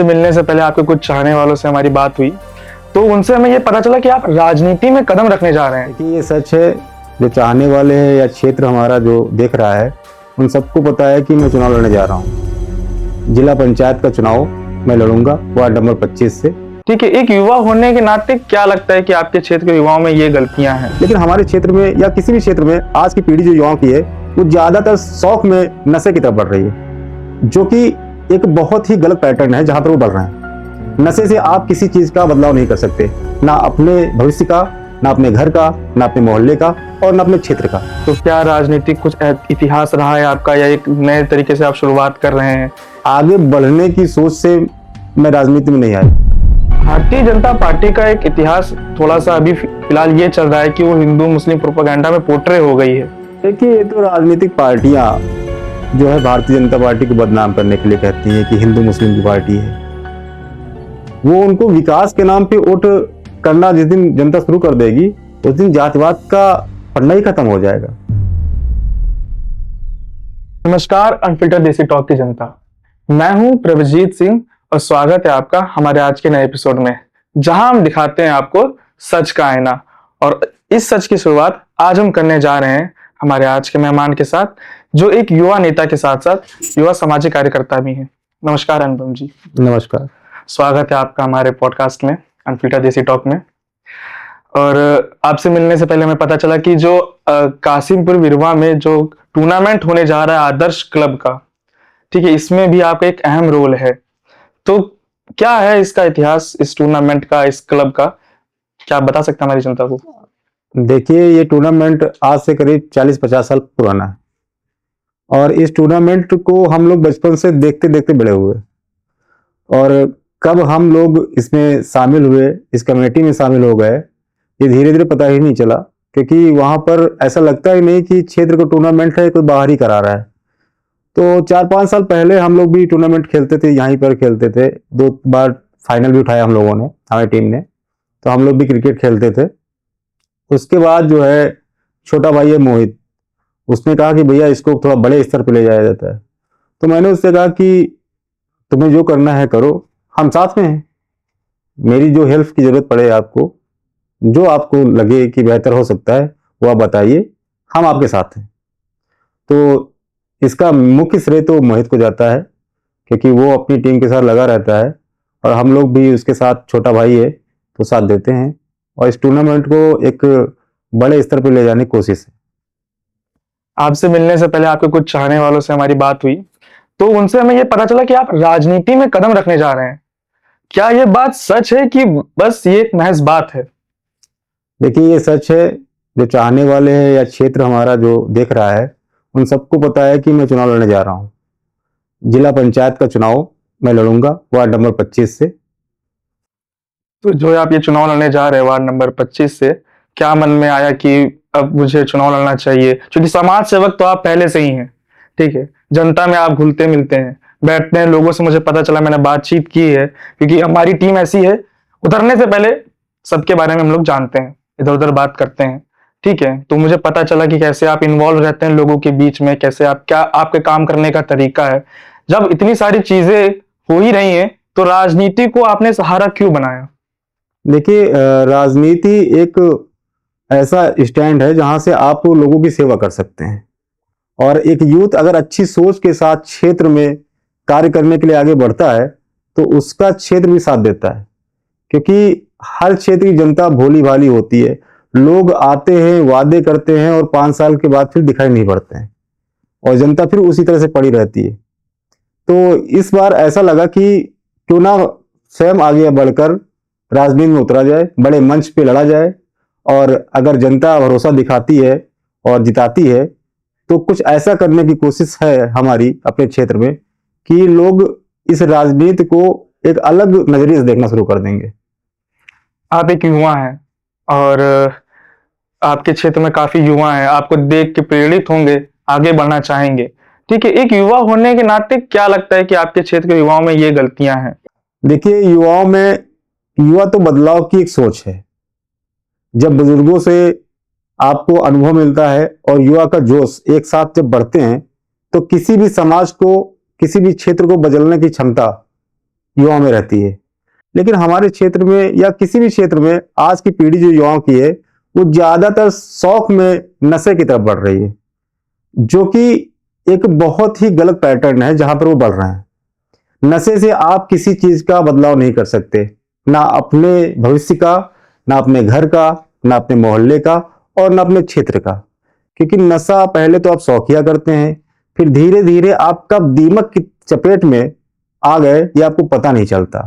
मिलने से पहले आपके कुछ चाहने वालों से हमारी बात हुई, तो उनसे हमें ये पता चला कि आप राजनीति में कदम रखने जा रहे हैं। देखिए, ये सच है। जो चाहने वाले हैं या क्षेत्र हमारा जो देख रहा है, उन सबको पता है कि मैं चुनाव लड़ने जा रहा हूँ। जिला पंचायत का चुनाव मैं लड़ूंगा वार्ड नंबर 25 से। ठीक है, एक युवा होने के नाते क्या लगता है कि आपके क्षेत्र के युवाओं में ये गलतियां हैं? लेकिन हमारे क्षेत्र में या किसी भी क्षेत्र में आज की पीढ़ी जो युवाओं की है, वो ज्यादातर शौक में नशे की तरफ बढ़ रही है, जो कि एक बहुत ही गलत पैटर्न है जहां पर वो बढ़ रहे हैं। नशे से आप किसी चीज का बदलाव नहीं कर सकते, ना अपने भविष्य का, ना अपने घर का, ना अपने मोहल्ले का और ना अपने क्षेत्र का। तो क्या राजनीतिक कुछ इतिहास रहा है आपका, या एक नए तरीके से आप शुरुआत कर रहे हैं? आगे बढ़ने की सोच से मैं राजनीति में नहीं आया। भारतीय जनता पार्टी का एक इतिहास थोड़ा सा अभी फिलहाल ये चल रहा है कि वो हिंदू मुस्लिम प्रोपेगेंडा में पोर्ट्रे हो गई है। देखिए, ये तो राजनीतिक पार्टियां जो है भारतीय जनता पार्टी को बदनाम करने के लिए कहती हैं कि हिंदू मुस्लिम की पार्टी है। वो उनको विकास के नाम पे वोट करना जिस दिन जनता शुरू कर देगी, उस दिन जातिवाद का पन्ना ही खत्म हो जाएगा। नमस्कार अनफिल्टर देसी टॉक की जनता, मैं हूं प्रभजीत सिंह और स्वागत है आपका हमारे आज के नए एपिसोड में, जहां हम दिखाते हैं आपको सच का आईना। और इस सच की शुरुआत आज हम करने जा रहे हैं हमारे आज के मेहमान के साथ, जो एक युवा नेता के साथ साथ युवा सामाजिक कार्यकर्ता भी हैं। नमस्कार अनुपम जी। नमस्कार, स्वागत है आपका हमारे पॉडकास्ट में, अनफिल्टर देसी टॉक में। और आपसे मिलने से पहले हमें पता चला कि जो कासिमपुर विरवा में जो टूर्नामेंट होने जा रहा है आदर्श क्लब का, ठीक है, इसमें भी आपका एक अहम रोल है। तो क्या है इसका इतिहास, इस टूर्नामेंट का, इस क्लब का, क्या आप बता सकते हैं हमारी जनता को? देखिए, ये टूर्नामेंट आज से करीब 40-50 साल पुराना है और इस टूर्नामेंट को हम लोग बचपन से देखते देखते बड़े हुए। और कब हम लोग इसमें शामिल हुए, इस कमेटी में शामिल हो गए, ये धीरे धीरे पता ही नहीं चला, क्योंकि वहां पर ऐसा लगता ही नहीं कि क्षेत्र का टूर्नामेंट है, कोई बाहर ही करा रहा है। तो 4-5 साल पहले हम लोग भी टूर्नामेंट खेलते थे, यहीं पर खेलते थे। 2 बार फाइनल भी उठाया हम लोगों ने, हमारी टीम ने। तो हम लोग भी क्रिकेट खेलते थे। उसके बाद जो है छोटा भाई है मोहित, उसने कहा कि भैया इसको थोड़ा बड़े स्तर पर ले जाया जाता है। तो मैंने उससे कहा कि तुम्हें जो करना है करो, हम साथ में हैं। मेरी जो हेल्प की जरूरत पड़े आपको, जो आपको लगे कि बेहतर हो सकता है, वो आप बताइए, हम आपके साथ हैं। तो इसका मुख्य श्रेय तो मोहित को जाता है, क्योंकि वो अपनी टीम के साथ लगा रहता है और हम लोग भी उसके साथ, छोटा भाई है तो साथ देते हैं। और इस टूर्नामेंट को एक बड़े स्तर पर ले जाने की कोशिश है। आपसे मिलने से पहले आपके कुछ चाहने वालों से हमारी बात हुई, तो उनसे हमें ये पता चला कि आप राजनीति में कदम रखने जा रहे हैं। क्या ये बात सच है कि बस ये एक महज बात है? देखिए, ये सच है। जो चाहने वाले हैं या क्षेत्र हमारा जो देख रहा है, उन सबको पता है कि मैं चुनाव लड़ने जा रहा हूँ। जिला पंचायत का चुनाव मैं लड़ूंगा वार्ड नंबर 25 से। तो जो आप ये चुनाव लड़ने जा रहे हैं वार्ड नंबर 25 से, क्या मन में आया कि अब मुझे चुनाव लड़ना चाहिए? क्योंकि समाज सेवक तो आप पहले से ही हैं, ठीक है, जनता में आप घुलते मिलते हैं, बैठते हैं, लोगों से मुझे पता चला, मैंने बातचीत की है, क्योंकि हमारी टीम ऐसी है, उतरने से पहले सबके बारे में हम लोग जानते हैं, इधर उधर बात करते हैं, ठीक है। तो मुझे पता चला कि कैसे आप इन्वॉल्व रहते हैं लोगों के बीच में, कैसे आप, क्या आपके काम करने का तरीका है। जब इतनी सारी चीजें हो ही रही हैं, तो राजनीति को आपने सहारा क्यों बनाया? देखिए, राजनीति एक ऐसा स्टैंड है जहां से आप लोगों की सेवा कर सकते हैं। और एक यूथ अगर अच्छी सोच के साथ क्षेत्र में कार्य करने के लिए आगे बढ़ता है, तो उसका क्षेत्र भी साथ देता है। क्योंकि हर क्षेत्र की जनता भोली भाली होती है। लोग आते हैं, वादे करते हैं और 5 साल के बाद फिर दिखाई नहीं पड़ते हैं और जनता फिर उसी तरह से पड़ी रहती है। तो इस बार ऐसा लगा कि क्यों ना स्वयं आगे बढ़कर राजनीति में उतरा जाए, बड़े मंच पे लड़ा जाए। और अगर जनता भरोसा दिखाती है और जिताती है, तो कुछ ऐसा करने की कोशिश है हमारी अपने क्षेत्र में कि लोग इस राजनीति को एक अलग नजरिए से देखना शुरू कर देंगे। आप एक युवा हैं और आपके क्षेत्र में काफी युवा हैं, आपको देख के प्रेरित होंगे, आगे बढ़ना चाहेंगे, ठीक है। एक युवा होने के नाते क्या लगता है कि आपके क्षेत्र के युवाओं में ये गलतियां हैं? देखिए, युवा तो बदलाव की एक सोच है। जब बुजुर्गों से आपको अनुभव मिलता है और युवा का जोश एक साथ जब बढ़ते हैं, तो किसी भी समाज को, किसी भी क्षेत्र को बदलने की क्षमता युवाओं में रहती है। लेकिन हमारे क्षेत्र में या किसी भी क्षेत्र में आज की पीढ़ी जो युवाओं की है, वो ज्यादातर शौक में नशे की तरफ बढ़ रही है, जो कि एक बहुत ही गलत पैटर्न है जहां पर वो बढ़ रहे हैं। नशे से आप किसी चीज का बदलाव नहीं कर सकते, ना अपने भविष्य का, ना अपने घर का, ना अपने मोहल्ले का, और ना अपने क्षेत्र का। क्योंकि नशा पहले तो आप शौकिया करते हैं, फिर धीरे धीरे आप कब दीमक की चपेट में आ गए ये आपको पता नहीं चलता।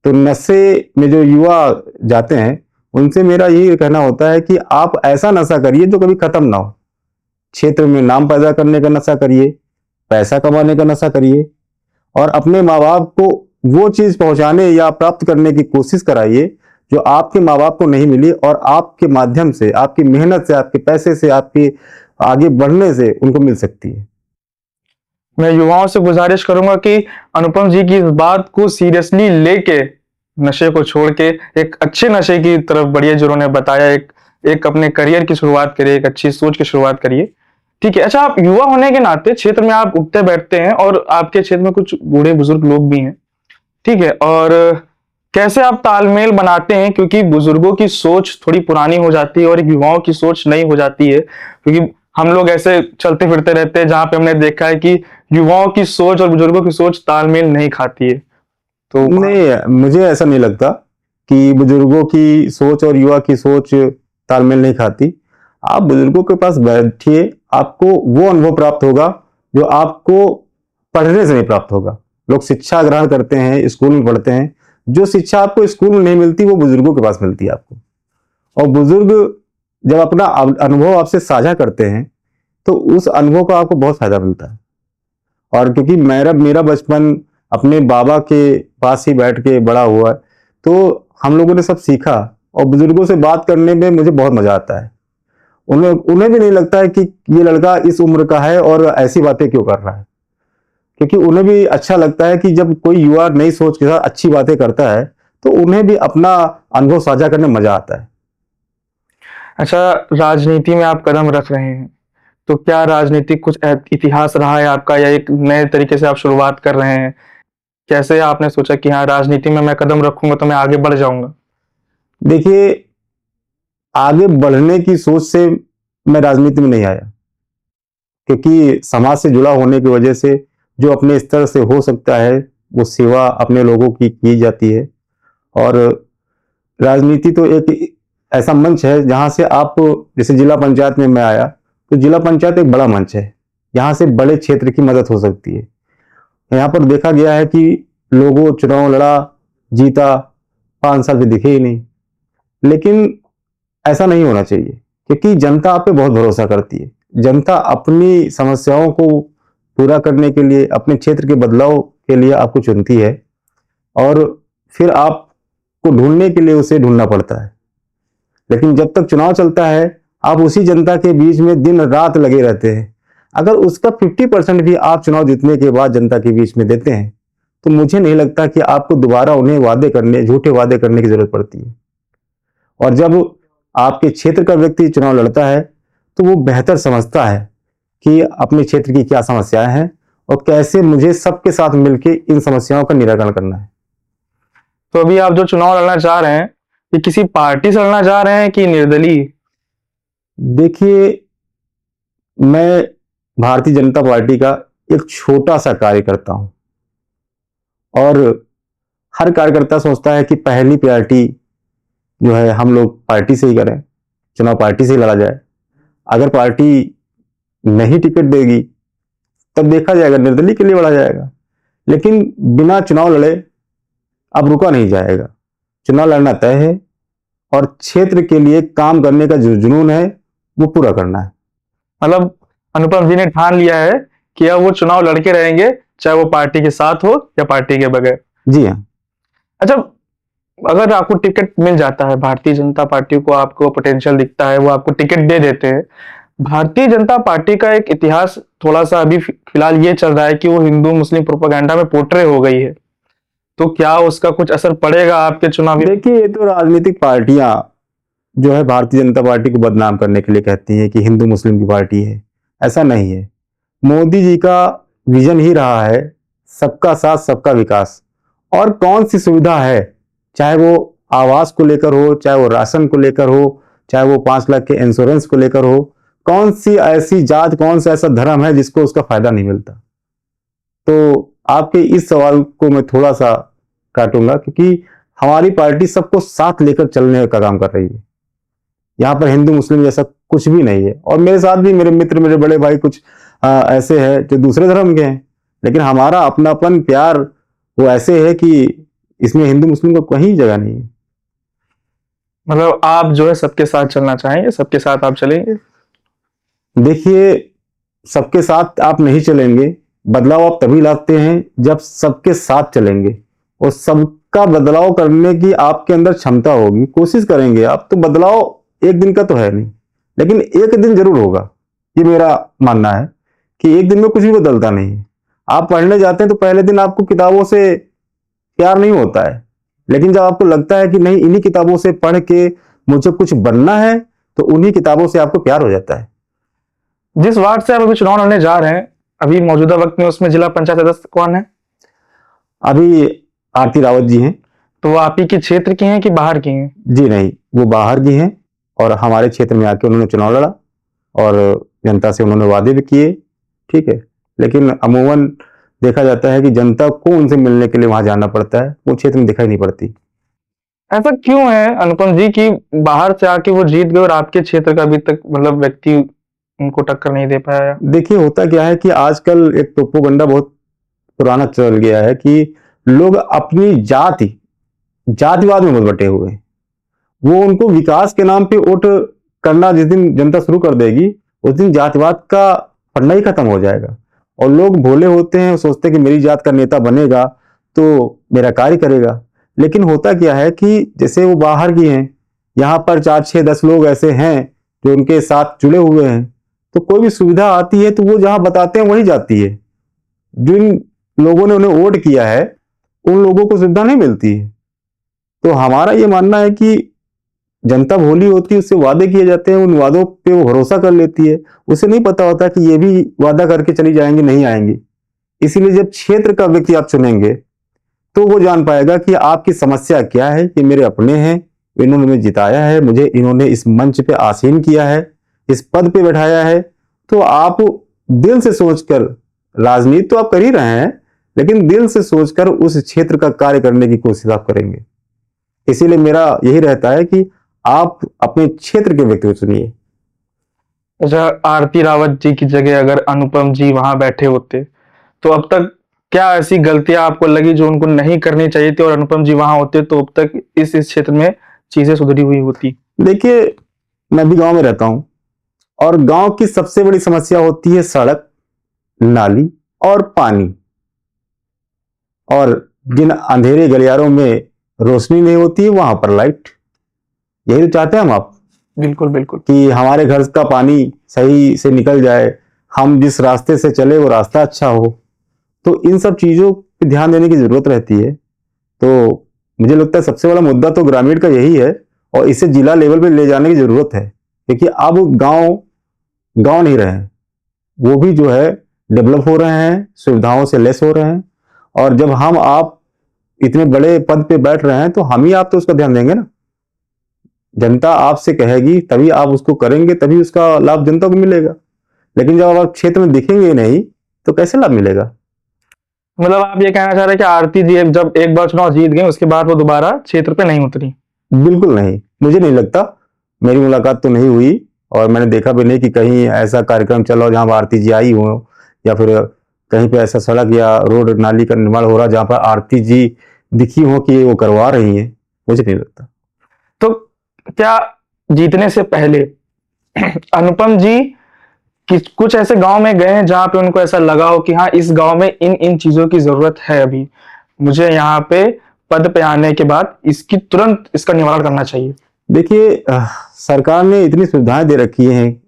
तो नशे में जो युवा जाते हैं, उनसे मेरा यही कहना होता है कि आप ऐसा नशा करिए जो कभी खत्म ना हो। क्षेत्र में नाम पैदा करने का नशा करिए, पैसा कमाने का नशा करिए, और अपने माँ बाप को वो चीज पहुंचाने या प्राप्त करने की कोशिश कराइए जो आपके माँ बाप को नहीं मिली, और आपके माध्यम से, आपकी मेहनत से, आपके पैसे से, आपके आगे बढ़ने से उनको मिल सकती है। मैं युवाओं से गुजारिश करूंगा कि अनुपम जी की इस बात को सीरियसली लेके नशे को छोड़ के एक अच्छे नशे की तरफ बढ़िए, जो उन्होंने बताया, एक एक अपने करियर की शुरुआत करिए, एक अच्छी सोच की शुरुआत करिए। ठीक है। अच्छा, आप युवा होने के नाते क्षेत्र में आप उठते बैठते हैं और आपके क्षेत्र में कुछ बूढ़े बुजुर्ग लोग भी हैं। ठीक है। और कैसे आप तालमेल बनाते हैं, क्योंकि बुजुर्गों की सोच थोड़ी पुरानी हो जाती है और एक युवाओं की सोच नई हो जाती है, क्योंकि हम लोग ऐसे चलते फिरते रहते हैं जहां पे हमने देखा है कि युवाओं की सोच और बुजुर्गों की सोच तालमेल नहीं खाती है। तो नहीं, मुझे ऐसा नहीं लगता कि बुजुर्गों की सोच और युवा की सोच तालमेल नहीं खाती। आप बुजुर्गों के पास बैठिए, आपको वो अनुभव प्राप्त होगा जो आपको पढ़ने से नहीं प्राप्त होगा। लोग शिक्षा ग्रहण करते हैं, स्कूल में पढ़ते हैं, जो शिक्षा आपको स्कूल में नहीं मिलती वो बुजुर्गों के पास मिलती है आपको। और बुजुर्ग जब अपना अनुभव आपसे साझा करते हैं तो उस अनुभव का आपको बहुत फायदा मिलता है। और क्योंकि मेरा मेरा बचपन अपने बाबा के पास ही बैठ के बड़ा हुआ है, तो हम लोगों ने सब सीखा, और बुजुर्गों से बात करने में मुझे बहुत मजा आता है। उन्हें उन्हें भी नहीं लगता है कि ये लड़का इस उम्र का है और ऐसी बातें क्यों कर रहा है, क्योंकि उन्हें भी अच्छा लगता है कि जब कोई युवा नई सोच के साथ अच्छी बातें करता है तो उन्हें भी अपना अनुभव साझा करने में मजा आता है। अच्छा, राजनीति में आप कदम रख रहे हैं, तो क्या राजनीतिक कुछ इतिहास रहा है आपका, या एक नए तरीके से आप शुरुआत कर रहे हैं? कैसे आपने सोचा कि हाँ, राजनीति में मैं कदम रखूंगा तो मैं आगे बढ़ जाऊंगा? देखिए, आगे बढ़ने की सोच से मैं राजनीति में नहीं आया, क्योंकि समाज से जुड़ा होने की वजह से जो अपने स्तर से हो सकता है वो सेवा अपने लोगों की जाती है। और राजनीति तो एक ऐसा मंच है जहां से आप, जैसे जिला पंचायत में मैं आया, तो जिला पंचायत एक बड़ा मंच है, यहाँ से बड़े क्षेत्र की मदद हो सकती है। यहाँ पर देखा गया है कि लोगों चुनाव लड़ा, जीता, 5 साल में दिखे ही नहीं। लेकिन ऐसा नहीं होना चाहिए, क्योंकि जनता आप पे बहुत भरोसा करती है। जनता अपनी समस्याओं को पूरा करने के लिए, अपने क्षेत्र के बदलाव के लिए आपको चुनती है, और फिर आपको ढूंढने के लिए उसे ढूंढना पड़ता है। लेकिन जब तक चुनाव चलता है आप उसी जनता के बीच में दिन रात लगे रहते हैं। अगर उसका 50% भी आप चुनाव जीतने के बाद जनता के बीच में देते हैं, तो मुझे नहीं लगता कि आपको दोबारा उन्हें वादे करने, झूठे वादे करने की जरूरत पड़ती है। और जब आपके क्षेत्र का व्यक्ति चुनाव लड़ता है तो वो बेहतर समझता है कि अपने क्षेत्र की क्या समस्याएं हैं और कैसे मुझे सबके साथ मिलकर इन समस्याओं का निराकरण करना है। तो अभी आप जो चुनाव लड़ना चाह रहे हैं, ये किसी पार्टी से लड़ना चाह रहे हैं कि निर्दलीय? देखिए, मैं भारतीय जनता पार्टी का एक छोटा सा कार्यकर्ता हूं, और हर कार्यकर्ता सोचता है कि पहली प्रायोरिटी जो है हम लोग पार्टी से ही करें, चुनाव पार्टी से ही लड़ा जाए। अगर पार्टी नहीं टिकट देगी तब देखा जाएगा, निर्दलीय के लिए लड़ा जाएगा। लेकिन बिना चुनाव लड़े अब रुका नहीं जाएगा। चुनाव लड़ना तय है, और क्षेत्र के लिए काम करने का जो जुनून है वो पूरा करना है। मतलब अनुपम जी ने ठान लिया है कि अब वो चुनाव लड़के रहेंगे, चाहे वो पार्टी के साथ हो या पार्टी के बगैर। जी हाँ। अच्छा, अगर आपको टिकट मिल जाता है, भारतीय जनता पार्टी को आपको पोटेंशियल दिखता है, वो आपको टिकट दे देते हैं। भारतीय जनता पार्टी का एक इतिहास थोड़ा सा अभी फिलहाल ये चल रहा है कि वो हिंदू मुस्लिम प्रोपेगेंडा में पोर्ट्रे हो गई है, तो क्या उसका कुछ असर पड़ेगा आपके चुनावी? देखिए, ये तो राजनीतिक पार्टियां जो है भारतीय जनता पार्टी को बदनाम करने के लिए कहती हैं कि हिंदू मुस्लिम की पार्टी है। ऐसा नहीं है। मोदी जी का विजन ही रहा है सबका साथ सबका विकास, और कौन सी सुविधा है, चाहे वो आवास को लेकर हो, चाहे वो राशन को लेकर हो, चाहे वो 5 लाख के इंश्योरेंस को लेकर हो, कौन सी ऐसी जात, कौन सा ऐसा धर्म है जिसको उसका फायदा नहीं मिलता। तो आपके इस सवाल को मैं थोड़ा सा काटूंगा, क्योंकि हमारी पार्टी सबको साथ लेकर चलने का काम कर रही है। यहाँ पर हिंदू मुस्लिम जैसा कुछ भी नहीं है। और मेरे साथ भी मेरे मित्र, मेरे बड़े भाई कुछ ऐसे हैं जो दूसरे धर्म के हैं, लेकिन हमारा अपनापन, प्यार वो ऐसे है कि इसमें हिंदू मुस्लिम को कहीं जगह नहीं है। मतलब आप जो है सबके साथ चलना चाहेंगे, सबके साथ आप चलेंगे? देखिए, सबके साथ आप नहीं चलेंगे, बदलाव आप तभी लाते हैं जब सबके साथ चलेंगे, और सबका बदलाव करने की आपके अंदर क्षमता होगी, कोशिश करेंगे आप, तो बदलाव एक दिन का तो है नहीं, लेकिन एक दिन जरूर होगा। ये मेरा मानना है कि एक दिन में कुछ भी बदलता नहीं है। आप पढ़ने जाते हैं तो पहले दिन आपको किताबों से प्यार नहीं होता है, लेकिन जब आपको लगता है कि नहीं, इन्हीं किताबों से पढ़ के मुझे कुछ बनना है, तो उन्हीं किताबों से आपको प्यार हो जाता है। जिस वार्ड से आप अभी चुनाव लड़ने जा रहे हैं, अभी मौजूदा वक्त में उसमें जिला पंचायत सदस्य कौन है? अभी आरती रावत जी हैं। तो वो आप ही के क्षेत्र की हैं कि बाहर की हैं? जी नहीं, वो बाहर की हैं, और हमारे क्षेत्र में आके उन्होंने चुनाव लड़ा और जनता से उन्होंने वादे भी किए, ठीक है। लेकिन अमूमन देखा जाता है कि जनता को उनसे मिलने के लिए वहां जाना पड़ता है, वो क्षेत्र में दिखाई नहीं पड़ती। ऐसा क्यों है अनुपम जी कि बाहर से आके वो जीत गए और आपके क्षेत्र का अभी तक मतलब व्यक्ति उनको टक्कर नहीं दे पाया? देखिए, होता क्या है कि आजकल एक प्रोपोगंडा बहुत पुराना चल गया है कि लोग अपनी जातिवाद में बटे हुए हैं। वो उनको विकास के नाम पे वोट करना जिस दिन जनता शुरू कर देगी, उस दिन जातिवाद का पढ़ना ही खत्म हो जाएगा। और लोग भोले होते हैं, सोचते हैं कि मेरी जात का नेता बनेगा तो मेरा कार्य करेगा। लेकिन होता क्या है कि जैसे वो बाहर की हैं, यहाँ पर 4, 6, 10 लोग ऐसे हैं जो उनके साथ जुड़े हुए हैं, तो कोई भी सुविधा आती है तो वो जहां बताते हैं वहीं जाती है। जिन लोगों ने उन्हें वोट किया है, उन लोगों को सुविधा नहीं मिलती है। तो हमारा ये मानना है कि जनता भोली होती है, उससे वादे किए जाते हैं, उन वादों पे वो भरोसा कर लेती है। उसे नहीं पता होता कि ये भी वादा करके चली जाएंगे, नहीं आएंगे। इसीलिए जब क्षेत्र का व्यक्ति आप चुनेंगे तो वो जान पाएगा कि आपकी समस्या क्या है। ये मेरे अपने हैं, इन्होंने मुझे जिताया है, मुझे इन्होंने इस मंच पे आसीन किया है, इस पद पे बैठाया है। तो आप दिल से सोचकर, राजनीति तो आप कर ही रहे हैं, लेकिन दिल से सोचकर उस क्षेत्र का कार्य करने की कोशिश आप करेंगे। इसीलिए मेरा यही रहता है कि आप अपने क्षेत्र के व्यक्ति को चुनिए। अच्छा, आरती रावत जी की जगह अगर अनुपम जी वहां बैठे होते तो अब तक क्या ऐसी गलतियां आपको लगी जो उनको नहीं करनी चाहिए थी, और अनुपम जी वहां होते तो अब तक इस क्षेत्र में चीजें सुधरी हुई होती? देखिए, मैं भी गांव में रहता हूं, और गांव की सबसे बड़ी समस्या होती है सड़क, नाली और पानी। और जिन अंधेरे गलियारों में रोशनी नहीं होती है, वहां पर लाइट। यही तो चाहते हैं हम आप, बिल्कुल बिल्कुल। कि हमारे घर का पानी सही से निकल जाए, हम जिस रास्ते से चले वो रास्ता अच्छा हो। तो इन सब चीजों पे ध्यान देने की जरूरत रहती है। तो मुझे लगता है सबसे बड़ा मुद्दा तो ग्रामीण का यही है, और इसे जिला लेवल पे ले जाने की जरूरत है, क्योंकि अब गांव गांव नहीं रहे हैं, वो भी जो है डेवलप हो रहे हैं, सुविधाओं से लेस हो रहे हैं। और जब हम आप इतने बड़े पद पे बैठ रहे हैं, तो हम ही आप तो उसका ध्यान देंगे ना। जनता आपसे कहेगी तभी आप उसको करेंगे, तभी उसका लाभ जनता को मिलेगा। लेकिन जब आप क्षेत्र में दिखेंगे नहीं, तो कैसे लाभ मिलेगा? मतलब आप ये कहना चाह रहे हैं कि आरती जी जब एक बार चुनाव जीत गए उसके बाद वो दोबारा क्षेत्र पे नहीं उतरी? बिल्कुल नहीं, मुझे नहीं लगता। मेरी मुलाकात तो नहीं हुई, और मैंने देखा भी नहीं कि कहीं ऐसा कार्यक्रम चला हो जहां आरती जी आई हो, या फिर कहीं पे ऐसा सड़क या रोड नाली का निर्माण हो रहा जहां पर आरती जी दिखी हो कि वो करवा रही हैं। मुझे नहीं लगता। तो क्या जीतने से पहले अनुपम जी कुछ ऐसे गांव में गए हैं जहां पे उनको ऐसा लगा हो कि हाँ, इस गांव में इन इन चीजों की जरूरत है, अभी मुझे यहाँ पे पद पे आने के बाद इसकी तुरंत इसका निवारण करना चाहिए? देखिए, सरकार ने इतनी सुविधाएं दे रखी हैं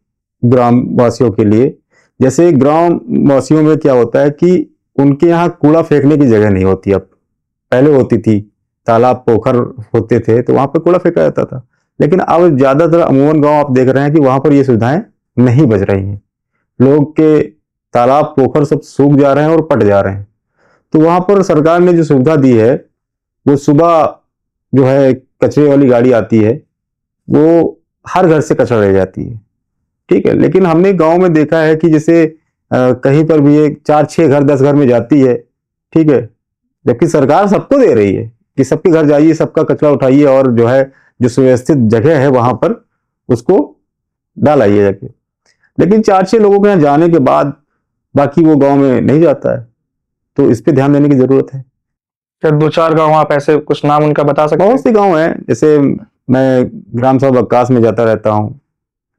ग्राम वासियों के लिए। जैसे ग्राम वासियों में क्या होता है कि उनके यहाँ कूड़ा फेंकने की जगह नहीं होती। अब पहले होती थी, तालाब पोखर होते थे तो वहां पर कूड़ा फेंका जाता था। लेकिन अब ज्यादातर अमूमन गांव आप देख रहे हैं कि वहां पर ये सुविधाएं नहीं बच रही हैं। लोग के तालाब पोखर सब सूख जा रहे हैं और पट जा रहे हैं। तो वहां पर सरकार ने जो सुविधा दी है वो सुबह जो है कचरे वाली गाड़ी आती है, वो हर घर से कचरा ले जाती है, ठीक है। लेकिन हमने गांव में देखा है कि जैसे कहीं पर भी एक 4-6 घर 10 घर में जाती है, ठीक है, जबकि सरकार सबको दे रही है कि सबके घर जाइए, सबका कचरा उठाइए और जो है जो सुव्यवस्थित जगह है वहां पर उसको डाल आइए जाके। लेकिन 4-6 लोगों के यहाँ जाने के बाद बाकी वो गांव में नहीं जाता है, तो इस पे ध्यान देने की जरूरत है। फिर 2-4 गाँव आप ऐसे कुछ नाम उनका बता सकते बहुत हैं? से गांव हैं, जैसे मैं ग्राम सभा बक्कास में जाता रहता हूँ,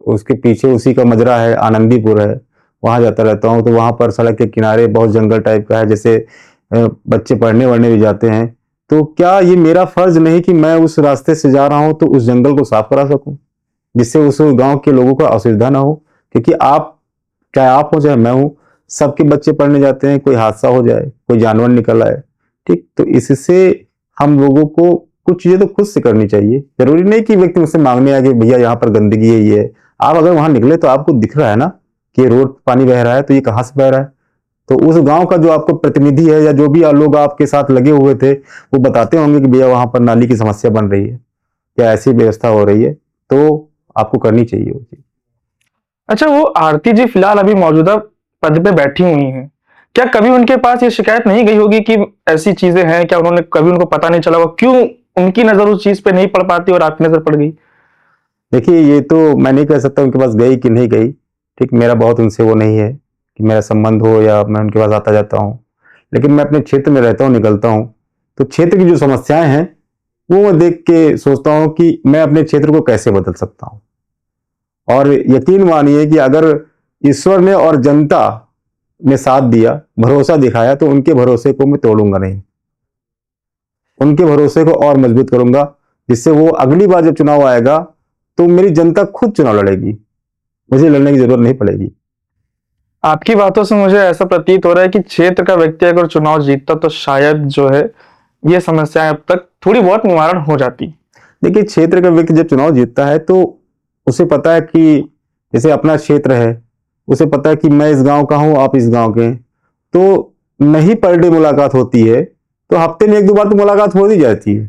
उसके पीछे उसी का मजरा है, आनंदीपुर है, वहां जाता रहता हूँ। तो वहां पर सड़क के किनारे बहुत जंगल टाइप का है, जैसे बच्चे पढ़ने वढ़ने भी जाते हैं। तो क्या ये मेरा फर्ज नहीं कि मैं उस रास्ते से जा रहा हूं तो उस जंगल को साफ करा सकूं, जिससे उस गांव के लोगों को असुविधा ना हो? क्योंकि आप, चाहे आप हो चाहे मैं हूं, सबके बच्चे पढ़ने जाते हैं, कोई हादसा हो जाए, कोई जानवर निकल आए, ठीक, तो इससे हम लोगों को कुछ चीजें तो खुद से करनी चाहिए। जरूरी नहीं कि व्यक्ति मुझसे मांगने आए कि भैया यहाँ पर गंदगी है, ये है। आप अगर वहां निकले तो आपको दिख रहा है ना कि रोड पानी बह रहा है, तो ये कहाँ से बह रहा है? तो उस गांव का जो आपको प्रतिनिधि है या जो भी लोग आपके साथ लगे हुए थे, वो बताते होंगे कि भैया वहां पर नाली की समस्या बन रही है या ऐसी व्यवस्था हो रही है, तो आपको करनी चाहिए वो चीज। अच्छा, वो आरती जी फिलहाल अभी मौजूदा पद पे बैठी हुई हैं। क्या कभी उनके पास ये शिकायत नहीं गई होगी कि ऐसी चीजें हैं? क्या उन्होंने कभी उनको पता नहीं चला होगा? क्यों उनकी नजर उस चीज पे नहीं पड़ पाती और आपकी नजर पड़ गई? देखिए, ये तो मैं नहीं कह सकता उनके पास गई कि नहीं गई, ठीक, मेरा बहुत उनसे वो नहीं है कि मेरा संबंध हो या मैं उनके पास आता जाता हूँ। लेकिन मैं अपने क्षेत्र में रहता हूँ, निकलता हूँ, तो क्षेत्र की जो समस्याएं हैं वो मैं देख के सोचता हूँ कि मैं अपने क्षेत्र को कैसे बदल सकता हूँ। और यकीन मानिए कि अगर ईश्वर ने और जनता ने साथ दिया, भरोसा दिखाया, तो उनके भरोसे को मैं तोड़ूंगा नहीं, उनके भरोसे को और मजबूत करूंगा, जिससे वो अगली बार जब चुनाव आएगा तो मेरी जनता खुद चुनाव लड़ेगी, मुझे लड़ने की जरूरत नहीं पड़ेगी। आपकी बातों से मुझे ऐसा प्रतीत हो रहा है कि क्षेत्र का व्यक्ति अगर चुनाव जीतता तो शायद जो है ये समस्याएं अब तक थोड़ी बहुत निवारण हो जाती। देखिए, क्षेत्र का व्यक्ति जब चुनाव जीतता है तो उसे पता है कि जैसे अपना क्षेत्र है, उसे पता है कि मैं इस गांव का हूं, आप इस गांव के हैं, तो नहीं पर डे मुलाकात होती है, तो हफ्ते में 1-2 बार तो मुलाकात हो ही जाती है।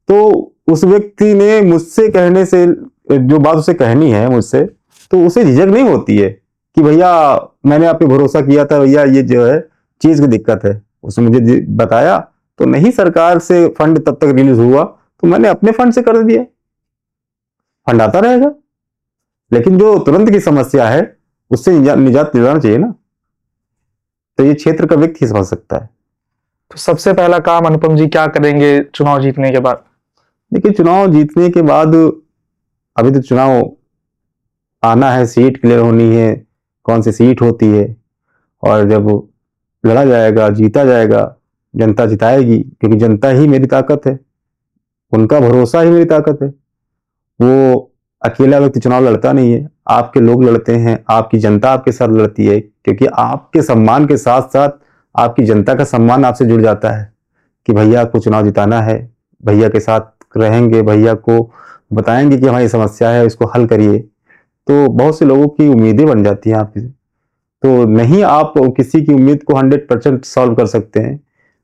तो उस व्यक्ति ने मुझसे कहने से, जो बात उसे कहनी है मुझसे, तो उसे झिझक नहीं होती है कि भैया मैंने आप पे भरोसा किया था, भैया ये जो है चीज की दिक्कत है, उसने मुझे बताया, तो नहीं सरकार से फंड तब तक रिलीज हुआ, तो मैंने अपने फंड से कर दिया, फंड आता रहेगा। लेकिन जो तुरंत की समस्या है उससे निजात दिलाना चाहिए ना, तो ये क्षेत्र का व्यक्ति ही समझ सकता है। तो सबसे पहला काम अनुपम जी क्या करेंगे चुनाव जीतने के बाद? देखिए, चुनाव जीतने के बाद, अभी तो चुनाव आना है, सीट क्लियर होनी है, कौन सी सीट होती है, और जब लड़ा जाएगा, जीता जाएगा, जनता जिताएगी, क्योंकि जनता ही मेरी ताकत है, उनका भरोसा ही मेरी ताकत है। वो अकेला व्यक्ति चुनाव लड़ता नहीं है, आपके लोग लड़ते हैं, आपकी जनता आपके साथ लड़ती है, क्योंकि आपके सम्मान के साथ साथ आपकी जनता का सम्मान आपसे जुड़ जाता है कि भैया को चुनाव जिताना है, भैया के साथ रहेंगे, भैया को बताएंगे कि हमारी समस्या है, इसको हल करिए। तो बहुत से लोगों की उम्मीदें बन जाती हैं आपसे। तो नहीं आप किसी की उम्मीद को 100% सॉल्व कर सकते हैं,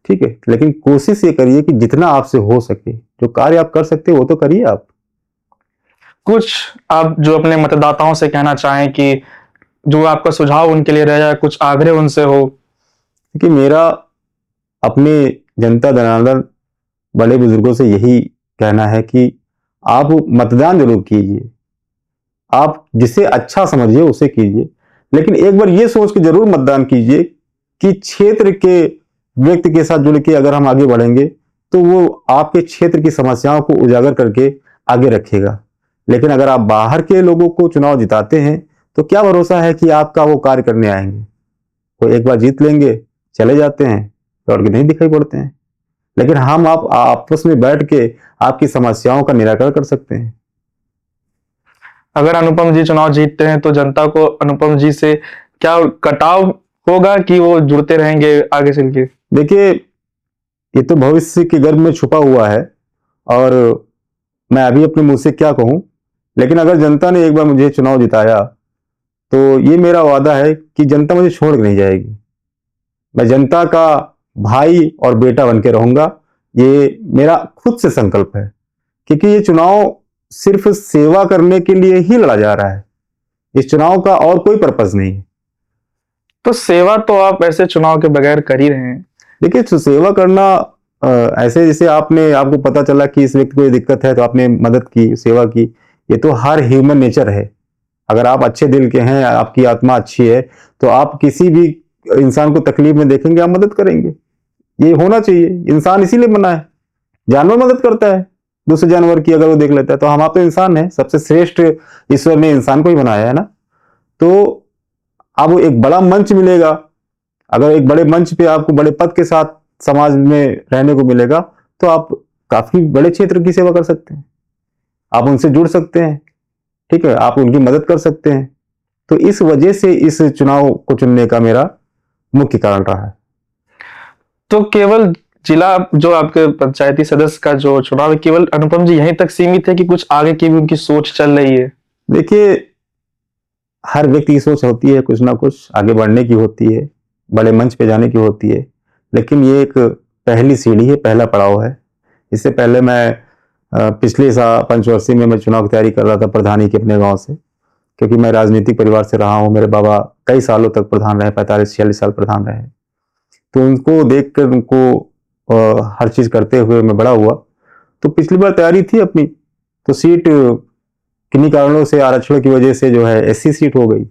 ठीक है, लेकिन कोशिश ये करिए कि जितना आपसे हो सके, जो कार्य आप कर सकते हैं वो तो करिए आप। कुछ आप जो अपने मतदाताओं से कहना चाहें कि जो आपका सुझाव उनके लिए रह जाए, कुछ आग्रह उनसे हो? क्योंकि मेरा अपने जनता जनार्दन बड़े बुजुर्गों से यही कहना है कि आप मतदान जरूर कीजिए, आप जिसे अच्छा समझिए उसे कीजिए, लेकिन एक बार ये सोच के जरूर मतदान कीजिए कि क्षेत्र के व्यक्ति के साथ जुड़ के अगर हम आगे बढ़ेंगे तो वो आपके क्षेत्र की समस्याओं को उजागर करके आगे रखेगा। लेकिन अगर आप बाहर के लोगों को चुनाव जिताते हैं तो क्या भरोसा है कि आपका वो कार्य करने आएंगे? वो एक बार जीत लेंगे, चले जाते हैं, लौट के नहीं दिखाई पड़ते हैं। लेकिन हम आप आपस में बैठ के आपकी समस्याओं का निराकरण कर सकते हैं। अगर अनुपम जी चुनाव जीतते हैं तो जनता को अनुपम जी से क्या कटाव होगा कि वो जुड़ते रहेंगे आगे चल के? देखिए, ये तो भविष्य के गर्भ में छुपा हुआ है, और मैं अभी अपने मुंह से क्या कहूं, लेकिन अगर जनता ने एक बार मुझे चुनाव जिताया तो ये मेरा वादा है कि जनता मुझे छोड़ के नहीं जाएगी। मैं जनता का भाई और बेटा बन के रहूंगा, ये मेरा खुद से संकल्प है, क्योंकि ये चुनाव सिर्फ सेवा करने के लिए ही लड़ा जा रहा है। इस चुनाव का और कोई पर्पस नहीं है। तो सेवा तो आप ऐसे चुनाव के बगैर कर ही रहे हैं। देखिए, सेवा करना ऐसे जैसे आपको पता चला कि इस व्यक्ति को ये दिक्कत है तो आपने मदद की, सेवा की, ये तो हर ह्यूमन नेचर है। अगर आप अच्छे दिल के हैं, आपकी आत्मा अच्छी है, तो आप किसी भी इंसान को तकलीफ में देखेंगे, आप मदद करेंगे। ये होना चाहिए। इंसान इसीलिए बना है। जानवर मदद करता है दूसरे जानवर की, अगर वो देख लेता है, तो हम आप तो इंसान है, सबसे श्रेष्ठ ईश्वर ने इंसान को ही बनाया है ना। तो अब एक बड़ा मंच मिलेगा, अगर एक बड़े मंच पे आपको बड़े पद के साथ समाज में रहने को मिलेगा, तो आप काफी बड़े क्षेत्र की सेवा कर सकते हैं, आप उनसे जुड़ सकते हैं, ठीक है, आप उनकी मदद कर सकते हैं। तो इस वजह से इस चुनाव को चुनने का मेरा मुख्य कारण रहा है। तो केवल जिला जो आपके पंचायती सदस्य का जो चुनाव है, केवल अनुपम जी यहीं तक सीमित है कि कुछ आगे की भी उनकी सोच चल रही है? देखिए, हर व्यक्ति की सोच होती है, कुछ ना कुछ आगे बढ़ने की होती है, बड़े मंच पे जाने की होती है, लेकिन ये एक पहली सीढ़ी है, पहला पड़ाव है। इससे पहले मैं पिछले पंचवर्षीय में मैं चुनाव की तैयारी कर रहा था प्रधानी के अपने गांव से, क्योंकि मैं राजनीतिक परिवार से रहा हूं। मेरे बाबा कई सालों तक प्रधान रहे, 45-46 साल प्रधान रहे। तो उनको देख कर, उनको हर चीज करते हुए मैं बड़ा हुआ। तो पिछली बार तैयारी थी अपनी, तो सीट किन्हीं कारणों से, आरक्षण की वजह से जो है एससी सीट हो गई।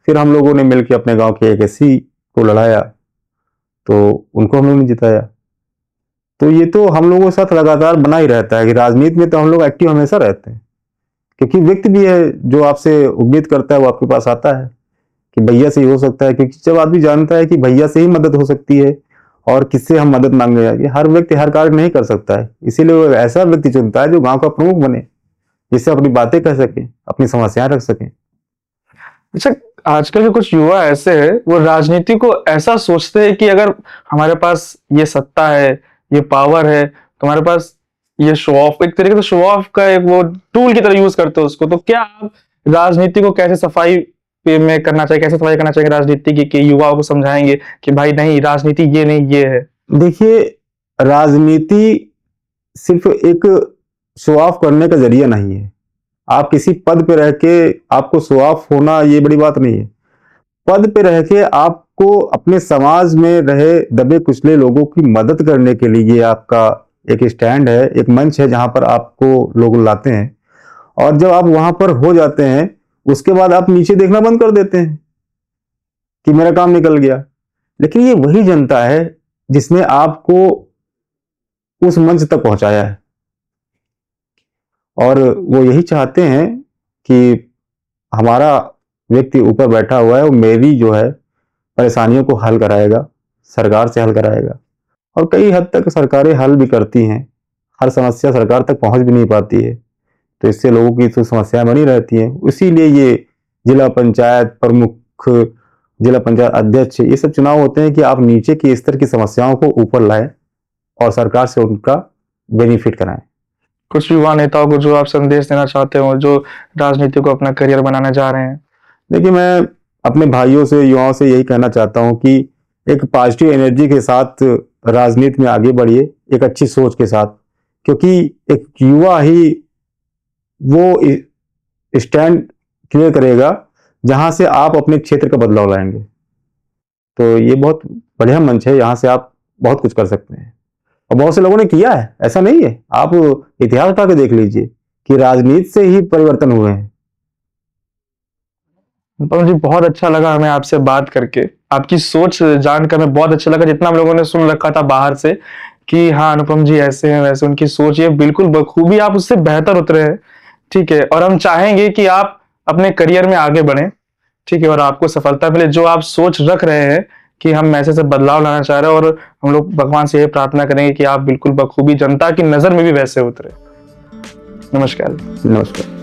फिर हम लोगों ने मिलकर अपने गांव के एक एससी को लड़ाया, तो उनको हम लोगों ने जिताया। तो ये तो हम लोगों के साथ लगातार बना ही रहता है कि राजनीति में तो हम लोग एक्टिव हमेशा रहते हैं, क्योंकि व्यक्ति भी है जो आपसे उम्मीद करता है, वो आपके पास आता है कि भैया से ही हो सकता है। क्योंकि जब आदमी जानता है कि भैया से ही मदद हो सकती है और किससे हम मदद मांगने जाएंगे, हर व्यक्ति हर कार्य नहीं कर सकता है, इसीलिए वो ऐसा व्यक्ति चुनता है जो गांव का प्रमुख बने, जिससे अपनी बातें कह सके, अपनी समस्याएं रख सके। अच्छा, आजकल के कुछ युवा ऐसे हैं, वो राजनीति को ऐसा सोचते हैं कि अगर हमारे पास ये सत्ता है, ये पावर है, तो हमारे पास ये शो ऑफ, एक तरीके से शो ऑफ का एक वो टूल की तरह यूज करते हो उसको। तो क्या आप राजनीति को कैसे सफाई में करना चाहिए, कैसे सफाई करना चाहिए राजनीति की, कि युवाओं को समझाएंगे कि भाई नहीं, राजनीति ये नहीं, ये है? देखिए, राजनीति सिर्फ एक शो ऑफ करने का जरिया नहीं है। आप किसी पद पे रह के आपको शो ऑफ होना, ये बड़ी बात नहीं है। पद पे रह के आपको अपने समाज में रहे दबे कुचले लोगों की मदद करने के लिए, ये आपका एक स्टैंड है, एक मंच है जहां पर आपको लोग लाते हैं। और जब आप वहां पर हो जाते हैं, उसके बाद आप नीचे देखना बंद कर देते हैं कि मेरा काम निकल गया। लेकिन ये वही जनता है जिसने आपको उस मंच तक पहुंचाया है, और वो यही चाहते हैं कि हमारा व्यक्ति ऊपर बैठा हुआ है, वो मेरी जो है परेशानियों को हल कराएगा, सरकार से हल कराएगा। और कई हद तक सरकारें हल भी करती हैं, हर समस्या सरकार तक पहुंच भी नहीं पाती है, तो इससे लोगों की तो समस्याएं बनी रहती हैं। इसीलिए ये जिला पंचायत प्रमुख, जिला पंचायत अध्यक्ष, ये सब चुनाव होते हैं कि आप नीचे के स्तर की समस्याओं को ऊपर लाएं और सरकार से उनका बेनिफिट कराएं। कुछ युवा नेताओं को जो आप संदेश देना चाहते हो, जो राजनीति को अपना करियर बनाने जा रहे हैं? देखिए, मैं अपने भाइयों से, युवाओं से यही कहना चाहता हूं कि एक पॉजिटिव एनर्जी के साथ राजनीति में आगे बढ़िए, एक अच्छी सोच के साथ, क्योंकि एक युवा ही वो स्टैंड क्लियर करेगा जहां से आप अपने क्षेत्र का बदलाव लाएंगे। तो ये बहुत बढ़िया मंच है, यहाँ से आप बहुत कुछ कर सकते हैं, और बहुत से लोगों ने किया है, ऐसा नहीं है। आप इतिहास उठा के देख लीजिए कि राजनीति से ही परिवर्तन हुए हैं। अनुपम जी, बहुत अच्छा लगा हमें आपसे बात करके, आपकी सोच जानकर हमें बहुत अच्छा लगा। जितना हम लोगों ने सुन रखा था बाहर से कि हाँ अनुपम जी ऐसे हैं वैसे, उनकी सोच ये बिल्कुल बखूबी आप उससे बेहतर उतरे हैं, ठीक है। और हम चाहेंगे कि आप अपने करियर में आगे बढ़ें, ठीक है, और आपको सफलता मिले। जो आप सोच रख रहे हैं कि हम ऐसे से बदलाव लाना चाह रहे हैं, और हम लोग भगवान से ये प्रार्थना करेंगे कि आप बिल्कुल बखूबी जनता की नजर में भी वैसे उतरे। नमस्कार। नमस्कार।